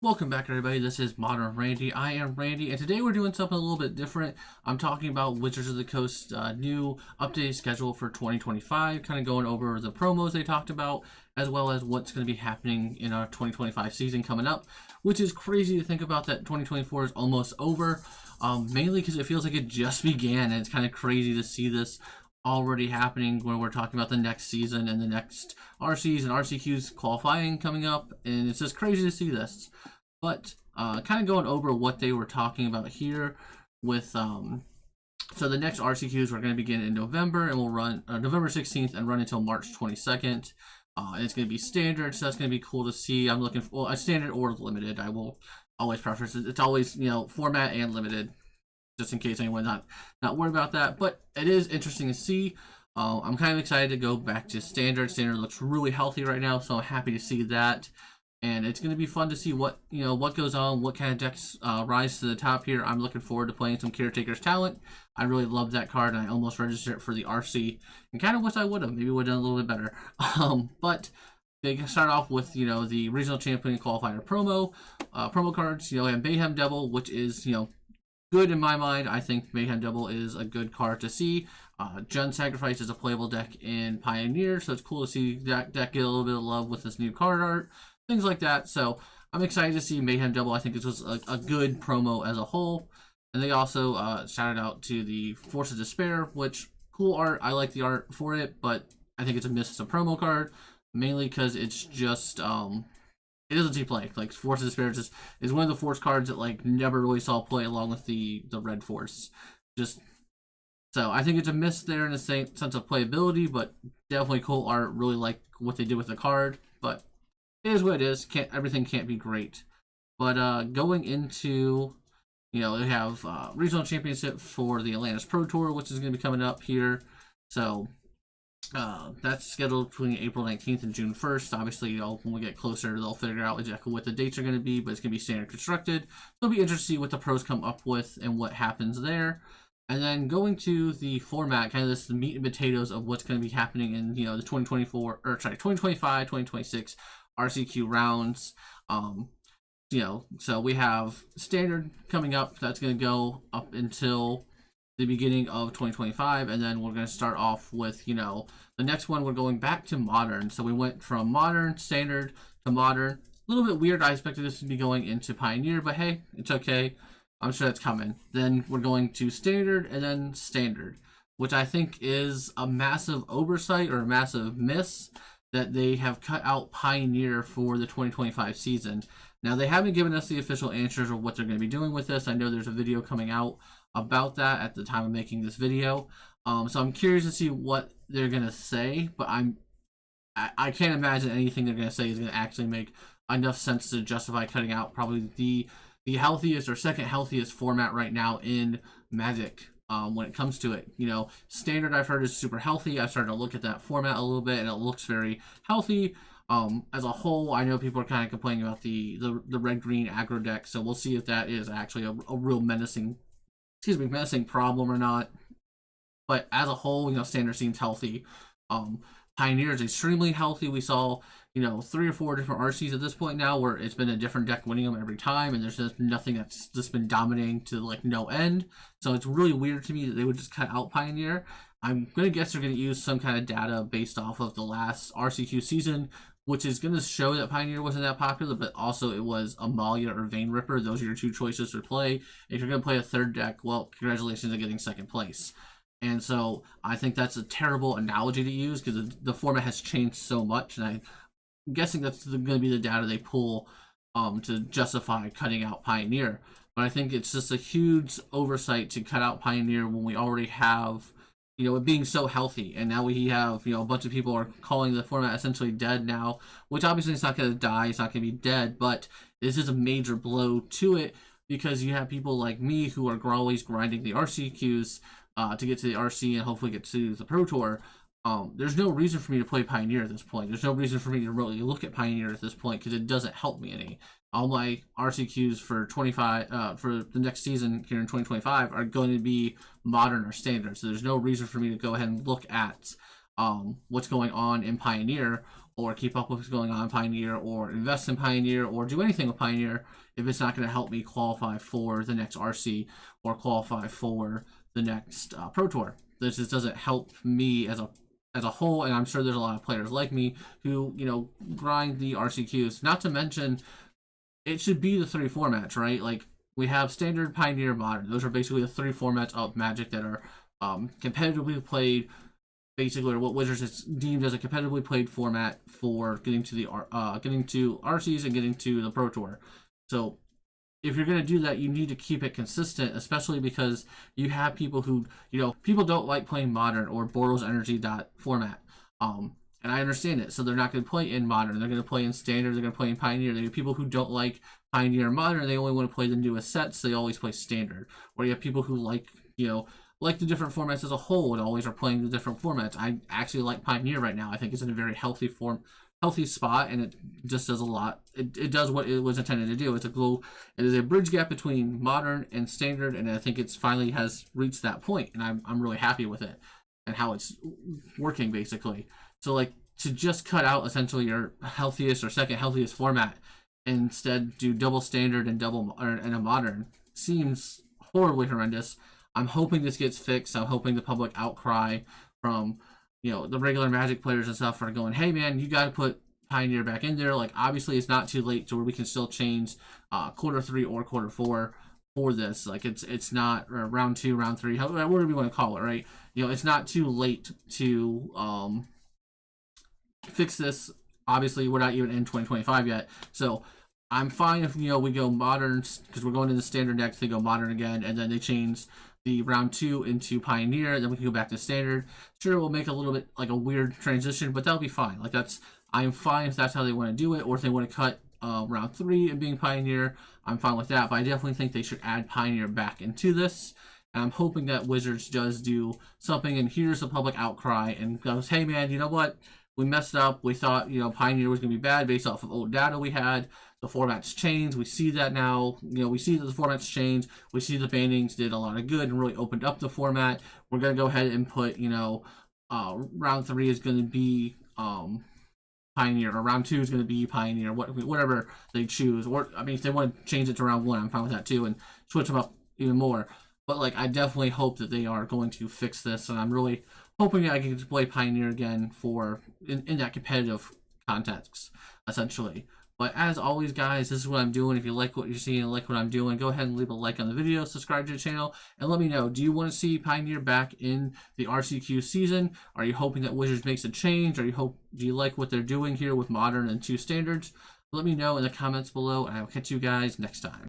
Welcome back, everybody. This is Modern Randy. I am Randy, and today we're doing something a little bit different. I'm talking about Wizards of the Coast new updated schedule for 2025, kind of going over the promos they talked about, as well as what's going to be happening in our 2025 season coming up, which is crazy to think about that 2024 is almost over, mainly because it feels like it just began, and it's kind of crazy to see this already happening when we're talking about the next season and the next RCs and RCQs qualifying coming up, and it's just crazy to see this. But kind of going over what they were talking about here with so the next RCQs are going to begin in November and will run November 16th and run until March 22nd. And it's going to be standard, so that's going to be cool to see. I'm looking for a standard or limited. I will always preference it. It's always, format and limited, just in case anyone's not worried about that. But it is interesting to see. I'm kind of excited to go back to standard. Standard looks really healthy right now, so I'm happy to see that. And it's going to be fun to see what goes on, what kind of decks rise to the top here. I'm looking forward to playing some Caretaker's Talent. I really love that card, and I almost registered it for the RC, and kind of wish I would have. Maybe would have done a little bit better. But they start off with the Regional Champion Qualifier promo cards. And Mayhem Devil, which is good in my mind. I think Mayhem Devil is a good card to see. Jund Sacrifice is a playable deck in Pioneer, so it's cool to see that deck get a little bit of love with this new card art. Things like that. So I'm excited to see Mayhem Devil. I think this was a good promo as a whole. And they also shouted out to the Force of Despair, which cool art. I like the art for it, but I think it's a miss as a promo card, mainly because it's just it doesn't see play. Like Force of Despair is one of the Force cards that never really saw play along with the Red Force. So I think it's a miss there in the same sense of playability, but definitely cool art. Really like what they did with the card, but it is what it is. Everything can't be great. But going into, they have regional championship for the Atlantis Pro Tour, which is going to be coming up here. So that's scheduled between April 19th and June 1st. Obviously, when we get closer, they'll figure out exactly what the dates are going to be, but it's going to be standard constructed. So it'll be interesting to see what the pros come up with and what happens there. And then going to the format, kind of the meat and potatoes of what's going to be happening in the 2025, 2026 RCQ rounds. So we have standard coming up. That's going to go up until the beginning of 2025, and then we're going to start off with the next one. We're going back to modern. So we went from modern, standard to modern. A little bit weird. I expected this to be going into Pioneer, but hey, it's okay. I'm sure it's coming. Then we're going to standard and then standard, which I think is a massive oversight or a massive miss that they have cut out Pioneer for the 2025 season. Now, they haven't given us the official answers of what they're going to be doing with this. I know there's a video coming out about that at the time of making this video. So I'm curious to see what they're going to say, but I can't imagine anything they're going to say is going to actually make enough sense to justify cutting out probably the healthiest or second healthiest format right now in Magic. When it comes to it, standard I've heard is super healthy. I've started to look at that format a little bit, and it looks very healthy. As a whole, I know people are kind of complaining about the red-green aggro deck, so we'll see if that is actually a real menacing problem or not. But as a whole, standard seems healthy. Pioneer is extremely healthy. We saw 3 or 4 different RCs at this point now where it's been a different deck winning them every time, and there's just nothing that's just been dominating to no end. So it's really weird to me that they would just cut out Pioneer. I'm gonna guess they're gonna use some kind of data based off of the last RCQ season, which is gonna show that Pioneer wasn't that popular, but also it was Amalia or Vein Ripper. Those are your 2 choices to play. If you're gonna play a third deck, well, congratulations on getting second place. And so I think that's a terrible analogy to use because the format has changed so much, and I'm guessing that's going to be the data they pull to justify cutting out Pioneer. But I think it's just a huge oversight to cut out Pioneer when we already have it being so healthy, and now we have a bunch of people are calling the format essentially dead now, which obviously it's not going to die, it's not going to be dead, but this is a major blow to it because you have people like me who are always grinding the RCQs to get to the RC and hopefully get to the Pro Tour. There's no reason for me to play Pioneer at this point. There's no reason for me to really look at Pioneer at this point because it doesn't help me any. All my RCQs for for the next season here in 2025 are going to be modern or standard. So there's no reason for me to go ahead and look at what's going on in Pioneer or keep up with what's going on in Pioneer, or invest in Pioneer, or do anything with Pioneer if it's not going to help me qualify for the next RC or qualify for the next Pro Tour. This just doesn't help me as a whole, and I'm sure there's a lot of players like me who, you know, grind the RCQs. Not to mention, it should be the 3 formats, right? Like, we have Standard, Pioneer, Modern. Those are basically the 3 formats of Magic that are competitively played, basically, or what Wizards is deemed as a competitively played format for getting to the getting to RCs and getting to the Pro Tour. So if you're going to do that, you need to keep it consistent, especially because you have people who, you know, people don't like playing Modern or Boros Energy format. And I understand it. So they're not going to play in Modern. They're going to play in Standard. They're going to play in Pioneer. They have people who don't like Pioneer or Modern. They only want to play the newest sets. They always play Standard. Or you have people who like, you know, like the different formats as a whole and always are playing the different formats. I actually like Pioneer right now. I think it's in a very healthy spot, and it just does a lot. It does what it was intended to do. It is a bridge gap between Modern and Standard, and I think it's finally has reached that point, and I'm really happy with it and how it's working, basically. So, like, to just cut out essentially your healthiest or second healthiest format and instead do double Standard and a Modern seems horribly horrendous. I'm hoping this gets fixed. I'm hoping the public outcry from, you know, the regular Magic players and stuff are going, hey man, you got to put Pioneer back in there. Like, obviously it's not too late to where we can still change quarter 3 or quarter 4 for this. Like, it's not round 2, round 3, whatever we want to call it, right? You know, it's not too late to fix this. Obviously, we're not even in 2025 yet, so I'm fine if, you know, we go Modern, because we're going into the Standard next. They go Modern again, and then they change the round 2 into Pioneer, then we can go back to Standard. Sure, we'll make a little bit like a weird transition, but that'll be fine. Like, I'm fine if that's how they want to do it, or if they want to cut round 3 and being Pioneer, I'm fine with that. But I definitely think they should add Pioneer back into this. And I'm hoping that Wizards does do something and hears the public outcry and goes, hey man, you know what? We messed up. We thought, you know, Pioneer was going to be bad based off of old data we had. The formats changed. We see that now. You know, we see that the formats changed. We see the bannings did a lot of good and really opened up the format. We're going to go ahead and put, you know, round 3 is going to be Pioneer, or round 2 is going to be Pioneer, whatever they choose. Or, I mean, if they want to change it to round 1, I'm fine with that too, and switch them up even more. But, like, I definitely hope that they are going to fix this, and I'm really hoping that I can play Pioneer again in that competitive context, essentially. But as always, guys, this is what I'm doing. If you like what you're seeing and like what I'm doing, go ahead and leave a like on the video, subscribe to the channel, and let me know, do you want to see Pioneer back in the RCQ season? Are you hoping that Wizards makes a change? Do you like what they're doing here with Modern and 2 Standards? Let me know in the comments below, and I will catch you guys next time.